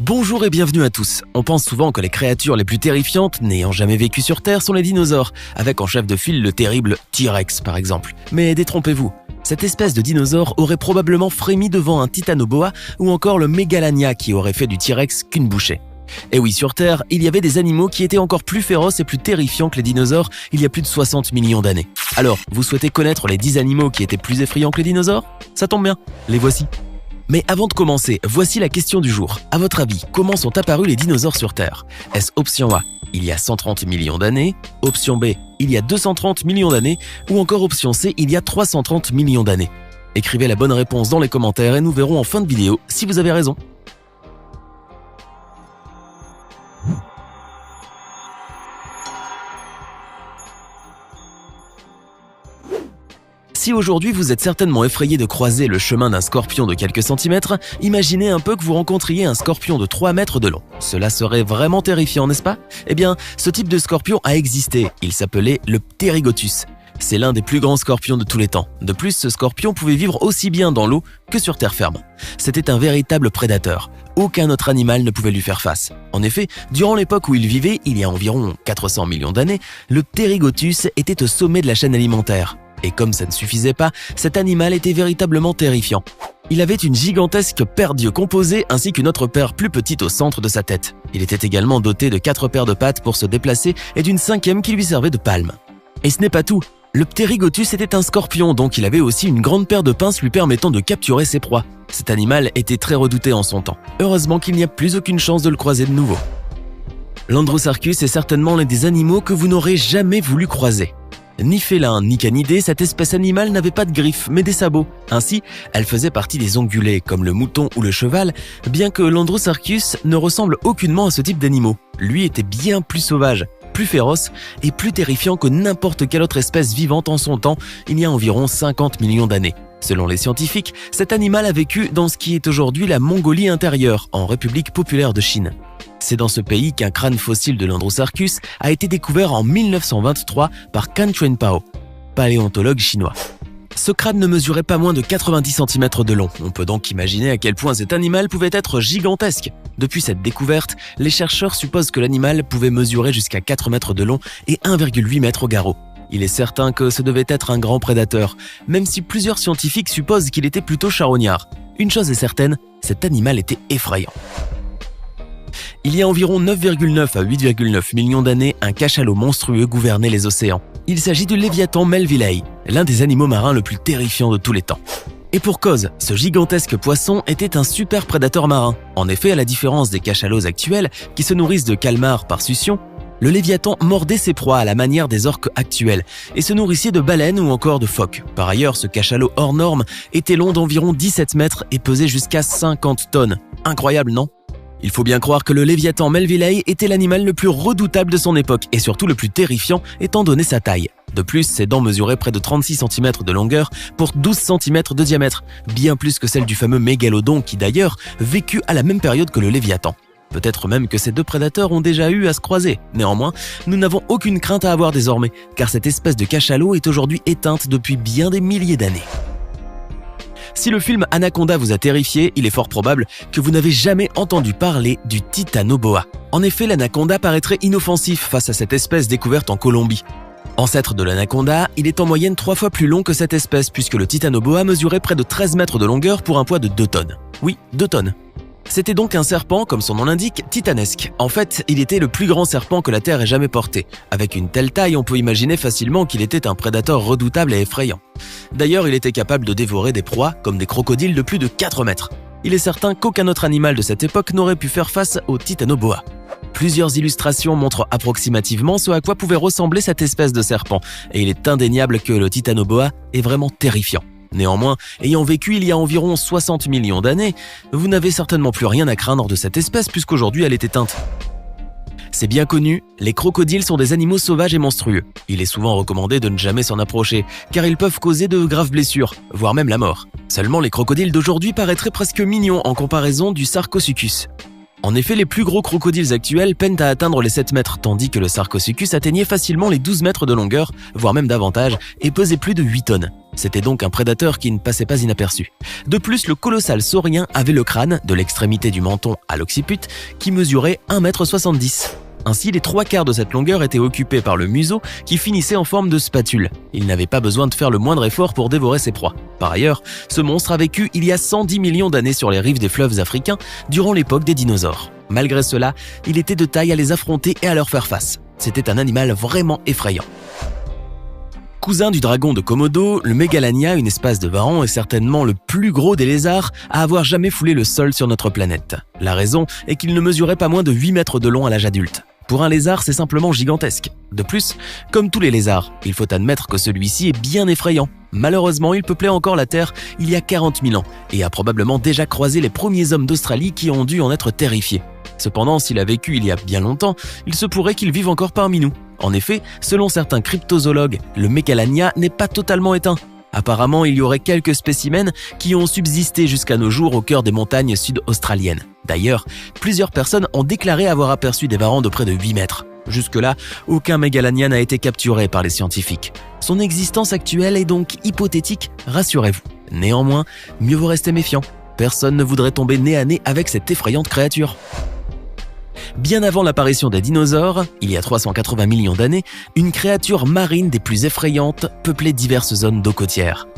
Bonjour et bienvenue à tous. On pense souvent que les créatures les plus terrifiantes n'ayant jamais vécu sur Terre sont les dinosaures, avec en chef de file le terrible T-Rex par exemple. Mais détrompez-vous, cette espèce de dinosaure aurait probablement frémi devant un titanoboa ou encore le mégalania qui aurait fait du T-Rex qu'une bouchée. Et oui, sur Terre, il y avait des animaux qui étaient encore plus féroces et plus terrifiants que les dinosaures il y a plus de 60 millions d'années. Alors, vous souhaitez connaître les 10 animaux qui étaient plus effrayants que les dinosaures? Ça tombe bien, les voici. Mais avant de commencer, voici la question du jour. À votre avis, comment sont apparus les dinosaures sur Terre? Est-ce option A, il y a 130 millions d'années, option B, il y a 230 millions d'années, ou encore option C, il y a 330 millions d'années? Écrivez la bonne réponse dans les commentaires et nous verrons en fin de vidéo si vous avez raison. Si aujourd'hui vous êtes certainement effrayé de croiser le chemin d'un scorpion de quelques centimètres, imaginez un peu que vous rencontriez un scorpion de 3 mètres de long. Cela serait vraiment terrifiant, n'est-ce pas? Eh bien, ce type de scorpion a existé. Il s'appelait le Pterygotus. C'est l'un des plus grands scorpions de tous les temps. De plus, ce scorpion pouvait vivre aussi bien dans l'eau que sur terre ferme. C'était un véritable prédateur. Aucun autre animal ne pouvait lui faire face. En effet, durant l'époque où il vivait, il y a environ 400 millions d'années, le Pterygotus était au sommet de la chaîne alimentaire. Et comme ça ne suffisait pas, cet animal était véritablement terrifiant. Il avait une gigantesque paire d'yeux composés ainsi qu'une autre paire plus petite au centre de sa tête. Il était également doté de 4 paires de pattes pour se déplacer et d'une 5e qui lui servait de palme. Et ce n'est pas tout. Le Pterygotus était un scorpion, donc il avait aussi une grande paire de pinces lui permettant de capturer ses proies. Cet animal était très redouté en son temps. Heureusement qu'il n'y a plus aucune chance de le croiser de nouveau. L'Androsarchus est certainement l'un des animaux que vous n'aurez jamais voulu croiser. Ni félin, ni canidé, cette espèce animale n'avait pas de griffes, mais des sabots. Ainsi, elle faisait partie des ongulés, comme le mouton ou le cheval, bien que l'Androsarchus ne ressemble aucunement à ce type d'animaux. Lui était bien plus sauvage, plus féroce et plus terrifiant que n'importe quelle autre espèce vivante en son temps, il y a environ 50 millions d'années. Selon les scientifiques, cet animal a vécu dans ce qui est aujourd'hui la Mongolie intérieure, en République populaire de Chine. C'est dans ce pays qu'un crâne fossile de l'Androsarchus a été découvert en 1923 par Kan Chuanpao, paléontologue chinois. Ce crâne ne mesurait pas moins de 90 cm de long. On peut donc imaginer à quel point cet animal pouvait être gigantesque. Depuis cette découverte, les chercheurs supposent que l'animal pouvait mesurer jusqu'à 4 mètres de long et 1,8 mètres au garrot. Il est certain que ce devait être un grand prédateur, même si plusieurs scientifiques supposent qu'il était plutôt charognard. Une chose est certaine, cet animal était effrayant. Il y a environ 9,9 à 8,9 millions d'années, un cachalot monstrueux gouvernait les océans. Il s'agit du Léviathan Melvillei, l'un des animaux marins le plus terrifiants de tous les temps. Et pour cause, ce gigantesque poisson était un super prédateur marin. En effet, à la différence des cachalots actuels, qui se nourrissent de calmars par succion, le Léviathan mordait ses proies à la manière des orques actuels et se nourrissait de baleines ou encore de phoques. Par ailleurs, ce cachalot hors norme était long d'environ 17 mètres et pesait jusqu'à 50 tonnes. Incroyable, non ? Il faut bien croire que le Léviathan Melvillei était l'animal le plus redoutable de son époque et surtout le plus terrifiant étant donné sa taille. De plus, ses dents mesuraient près de 36 cm de longueur pour 12 cm de diamètre, bien plus que celle du fameux mégalodon qui d'ailleurs vécut à la même période que le Léviathan. Peut-être même que ces deux prédateurs ont déjà eu à se croiser. Néanmoins, nous n'avons aucune crainte à avoir désormais, car cette espèce de cachalot est aujourd'hui éteinte depuis bien des milliers d'années. Si le film Anaconda vous a terrifié, il est fort probable que vous n'avez jamais entendu parler du titanoboa. En effet, l'anaconda paraîtrait inoffensif face à cette espèce découverte en Colombie. Ancêtre de l'anaconda, il est en moyenne 3 fois plus long que cette espèce puisque le titanoboa mesurait près de 13 mètres de longueur pour un poids de 2 tonnes. Oui, 2 tonnes. C'était donc un serpent, comme son nom l'indique, titanesque. En fait, il était le plus grand serpent que la Terre ait jamais porté. Avec une telle taille, on peut imaginer facilement qu'il était un prédateur redoutable et effrayant. D'ailleurs, il était capable de dévorer des proies, comme des crocodiles de plus de 4 mètres. Il est certain qu'aucun autre animal de cette époque n'aurait pu faire face au titanoboa. Plusieurs illustrations montrent approximativement ce à quoi pouvait ressembler cette espèce de serpent, et il est indéniable que le titanoboa est vraiment terrifiant. Néanmoins, ayant vécu il y a environ 60 millions d'années, vous n'avez certainement plus rien à craindre de cette espèce puisqu'aujourd'hui elle est éteinte. C'est bien connu, les crocodiles sont des animaux sauvages et monstrueux. Il est souvent recommandé de ne jamais s'en approcher, car ils peuvent causer de graves blessures, voire même la mort. Seulement les crocodiles d'aujourd'hui paraîtraient presque mignons en comparaison du Sarcosuchus. En effet, les plus gros crocodiles actuels peinent à atteindre les 7 mètres, tandis que le Sarcosuchus atteignait facilement les 12 mètres de longueur, voire même davantage, et pesait plus de 8 tonnes. C'était donc un prédateur qui ne passait pas inaperçu. De plus, le colossal saurien avait le crâne, de l'extrémité du menton à l'occiput, qui mesurait 1,70 m. Ainsi, les 3/4 de cette longueur étaient occupés par le museau qui finissait en forme de spatule. Il n'avait pas besoin de faire le moindre effort pour dévorer ses proies. Par ailleurs, ce monstre a vécu il y a 110 millions d'années sur les rives des fleuves africains durant l'époque des dinosaures. Malgré cela, il était de taille à les affronter et à leur faire face. C'était un animal vraiment effrayant. Cousin du dragon de Komodo, le Megalania, une espèce de varan, est certainement le plus gros des lézards à avoir jamais foulé le sol sur notre planète. La raison est qu'il ne mesurait pas moins de 8 mètres de long à l'âge adulte. Pour un lézard, c'est simplement gigantesque. De plus, comme tous les lézards, il faut admettre que celui-ci est bien effrayant. Malheureusement, il peuplait encore la Terre il y a 40 000 ans et a probablement déjà croisé les premiers hommes d'Australie qui ont dû en être terrifiés. Cependant, s'il a vécu il y a bien longtemps, il se pourrait qu'il vive encore parmi nous. En effet, selon certains cryptozoologues, le Megalania n'est pas totalement éteint. Apparemment, il y aurait quelques spécimens qui ont subsisté jusqu'à nos jours au cœur des montagnes sud-australiennes. D'ailleurs, plusieurs personnes ont déclaré avoir aperçu des varans de près de 8 mètres. Jusque-là, aucun Megalania n'a été capturé par les scientifiques. Son existence actuelle est donc hypothétique, rassurez-vous. Néanmoins, mieux vaut rester méfiant. Personne ne voudrait tomber nez à nez avec cette effrayante créature. Bien avant l'apparition des dinosaures, il y a 380 millions d'années, une créature marine des plus effrayantes peuplait diverses zones d'eau côtière.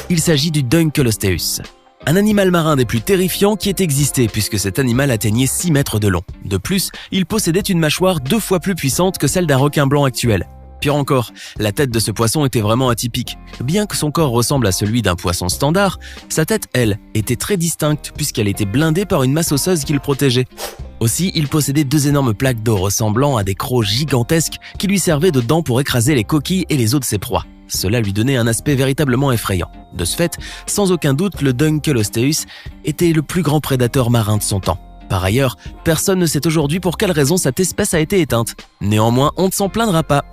Il s'agit du Dunkleosteus, un animal marin des plus terrifiants qui ait existé puisque cet animal atteignait 6 mètres de long. De plus, il possédait une mâchoire 2 fois plus puissante que celle d'un requin blanc actuel. Pire encore, la tête de ce poisson était vraiment atypique. Bien que son corps ressemble à celui d'un poisson standard, sa tête, elle, était très distincte puisqu'elle était blindée par une masse osseuse qui le protégeait. Aussi, il possédait 2 énormes plaques d'eau ressemblant à des crocs gigantesques qui lui servaient de dents pour écraser les coquilles et les os de ses proies. Cela lui donnait un aspect véritablement effrayant. De ce fait, sans aucun doute, le Dunkleosteus était le plus grand prédateur marin de son temps. Par ailleurs, personne ne sait aujourd'hui pour quelle raison cette espèce a été éteinte. Néanmoins, on ne s'en plaindra pas.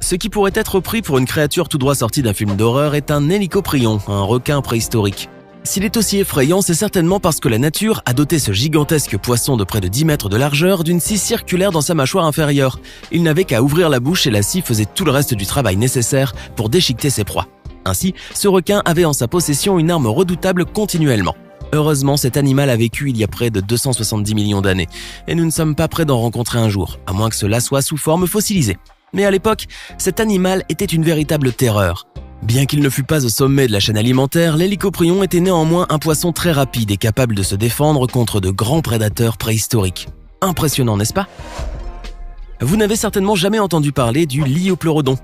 Ce qui pourrait être pris pour une créature tout droit sortie d'un film d'horreur est un hélicoprion, un requin préhistorique. S'il est aussi effrayant, c'est certainement parce que la nature a doté ce gigantesque poisson de près de 10 mètres de largeur d'une scie circulaire dans sa mâchoire inférieure. Il n'avait qu'à ouvrir la bouche et la scie faisait tout le reste du travail nécessaire pour déchiqueter ses proies. Ainsi, ce requin avait en sa possession une arme redoutable continuellement. Heureusement, cet animal a vécu il y a près de 270 millions d'années, et nous ne sommes pas près d'en rencontrer un jour, à moins que cela soit sous forme fossilisée. Mais à l'époque, cet animal était une véritable terreur. Bien qu'il ne fût pas au sommet de la chaîne alimentaire, l'hélicoprion était néanmoins un poisson très rapide et capable de se défendre contre de grands prédateurs préhistoriques. Impressionnant, n'est-ce pas? Vous n'avez certainement jamais entendu parler du Liopleurodon,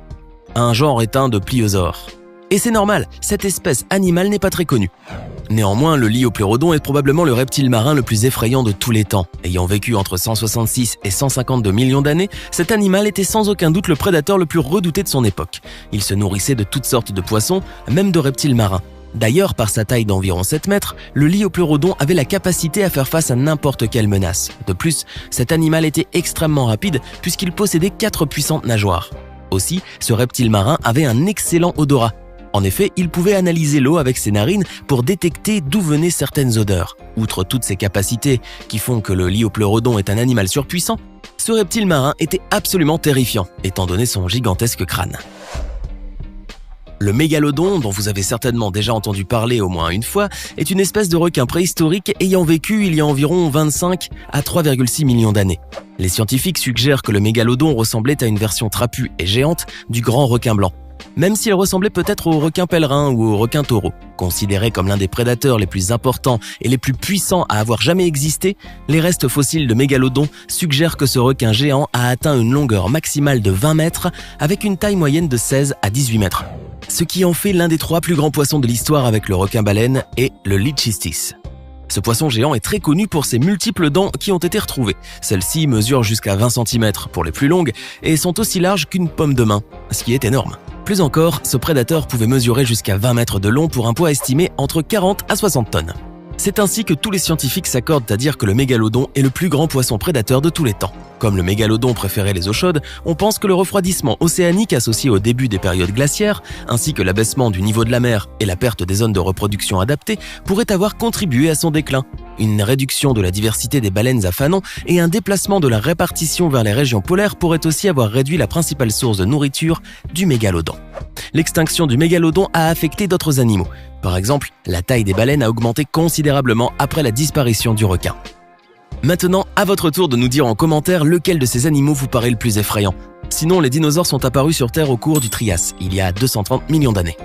un genre éteint de pliosaures. Et c'est normal, cette espèce animale n'est pas très connue. Néanmoins, le Liopleurodon est probablement le reptile marin le plus effrayant de tous les temps. Ayant vécu entre 166 et 152 millions d'années, cet animal était sans aucun doute le prédateur le plus redouté de son époque. Il se nourrissait de toutes sortes de poissons, même de reptiles marins. D'ailleurs, par sa taille d'environ 7 mètres, le Liopleurodon avait la capacité à faire face à n'importe quelle menace. De plus, cet animal était extrêmement rapide puisqu'il possédait 4 puissantes nageoires. Aussi, ce reptile marin avait un excellent odorat. En effet, il pouvait analyser l'eau avec ses narines pour détecter d'où venaient certaines odeurs. Outre toutes ces capacités qui font que le Liopleurodon est un animal surpuissant, ce reptile marin était absolument terrifiant, étant donné son gigantesque crâne. Le mégalodon, dont vous avez certainement déjà entendu parler au moins une fois, est une espèce de requin préhistorique ayant vécu il y a environ 25 à 3,6 millions d'années. Les scientifiques suggèrent que le mégalodon ressemblait à une version trapue et géante du grand requin blanc, même s'il ressemblait peut-être au requin pèlerin ou au requin taureau. Considéré comme l'un des prédateurs les plus importants et les plus puissants à avoir jamais existé, les restes fossiles de mégalodon suggèrent que ce requin géant a atteint une longueur maximale de 20 mètres avec une taille moyenne de 16 à 18 mètres. Ce qui en fait l'un des 3 plus grands poissons de l'histoire avec le requin-baleine et le Lichestis. Ce poisson géant est très connu pour ses multiples dents qui ont été retrouvées. Celles-ci mesurent jusqu'à 20 cm pour les plus longues et sont aussi larges qu'une pomme de main, ce qui est énorme. Plus encore, ce prédateur pouvait mesurer jusqu'à 20 mètres de long pour un poids estimé entre 40 à 60 tonnes. C'est ainsi que tous les scientifiques s'accordent à dire que le mégalodon est le plus grand poisson prédateur de tous les temps. Comme le mégalodon préférait les eaux chaudes, on pense que le refroidissement océanique associé au début des périodes glaciaires, ainsi que l'abaissement du niveau de la mer et la perte des zones de reproduction adaptées, pourraient avoir contribué à son déclin. une réduction de la diversité des baleines à fanon et un déplacement de la répartition vers les régions polaires pourraient aussi avoir réduit la principale source de nourriture du mégalodon. L'extinction du mégalodon a affecté d'autres animaux. Par exemple, la taille des baleines a augmenté considérablement après la disparition du requin. Maintenant, à votre tour de nous dire en commentaire lequel de ces animaux vous paraît le plus effrayant. Sinon, les dinosaures sont apparus sur Terre au cours du Trias, il y a 230 millions d'années.